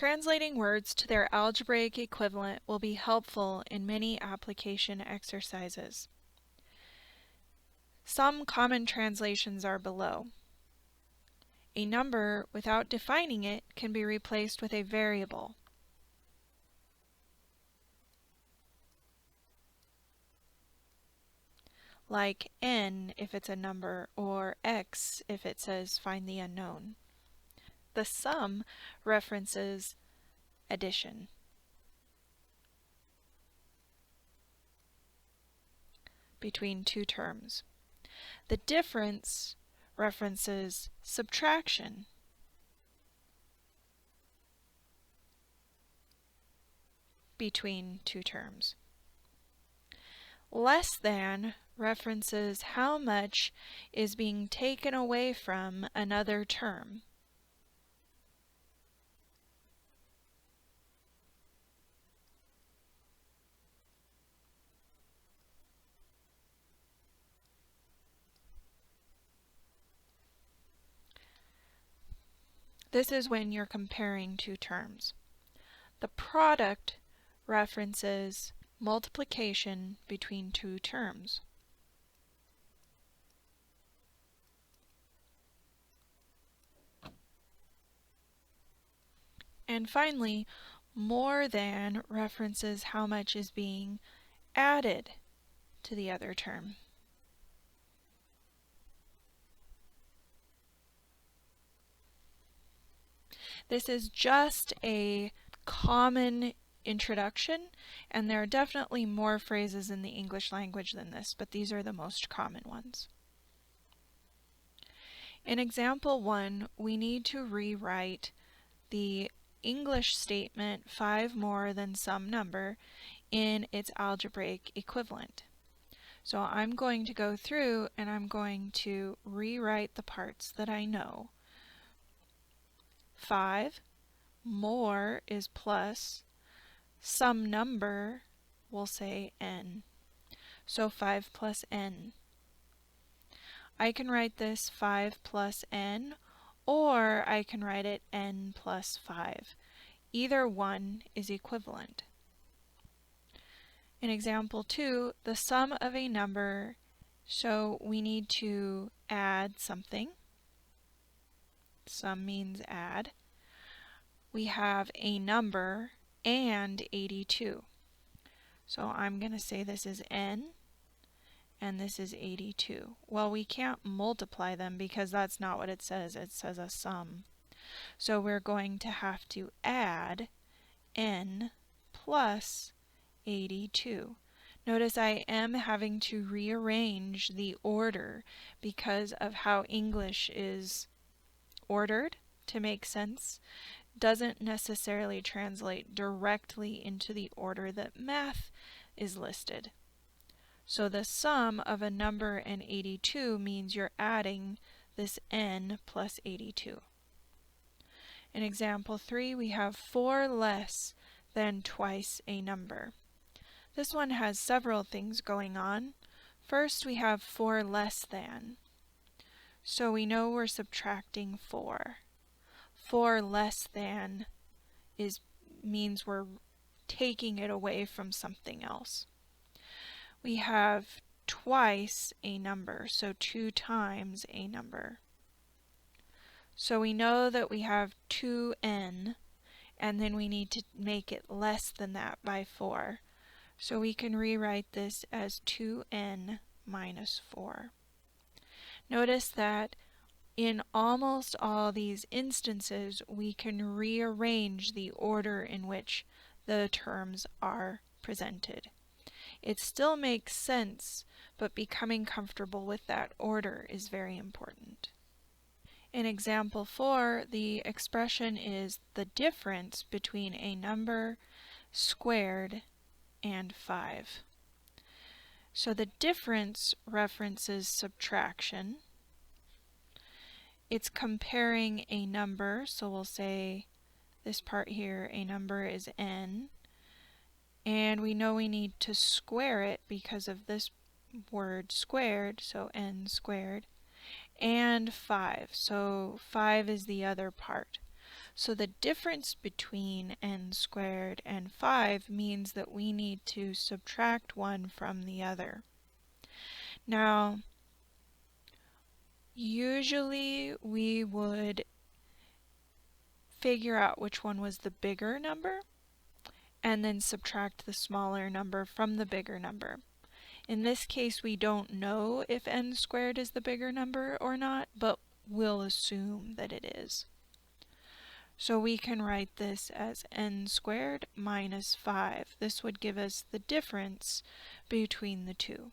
Translating words to their algebraic equivalent will be helpful in many application exercises. Some common translations are below. A number, without defining it, can be replaced with a variable. Like n if it's a number, or x if it says find the unknown. The sum references addition. Between two terms. The difference references subtraction. Between two terms. Less than references how much is being taken away from another term. This is when you're comparing two terms. The product references multiplication between two terms. And finally, more than references how much is being added to the other term. This is just a common introduction, and there are definitely more phrases in the English language than this, but these are the most common ones. In example 1, we need to rewrite the English statement 5 more than some number in its algebraic equivalent. So I'm going to go through and I'm going to rewrite the parts that I know. 5 more is plus some number, we'll say n. So 5 plus n. I can write this 5 plus n, or I can write it n plus 5. Either one is equivalent. In example 2, the sum of a number, so we need to add something. Sum means add. We have a number and 82. So I'm going to say this is n and this is 82. Well, we can't multiply them because that's not what it says. It says a sum. So we're going to have to add n plus 82. Notice I am having to rearrange the order because of how English is ordered to make sense. Doesn't necessarily translate directly into the order that math is listed. So the sum of a number and 82 means you're adding this n plus 82. In example 3, we have 4 less than twice a number. This one has several things going on. First, we have 4 less than. So we know we're subtracting 4. 4 less than means we're taking it away from something else. We have twice a number, so 2 times a number. So we know that we have 2n, and then we need to make it less than that by 4. So we can rewrite this as 2n minus 4. Notice that in almost all these instances, we can rearrange the order in which the terms are presented. It still makes sense, but becoming comfortable with that order is very important. In example 4, the expression is the difference between a number squared and 5. So the difference references subtraction. It's comparing a number, so we'll say this part here, a number is n, and we know we need to square it because of this word squared, so n squared, and 5, so 5 is the other part. So the difference between n squared and 5 means that we need to subtract one from the other. Now, usually we would figure out which one was the bigger number and then subtract the smaller number from the bigger number. In this case, we don't know if n squared is the bigger number or not, but we'll assume that it is. So we can write this as n squared minus 5. This would give us the difference between the two.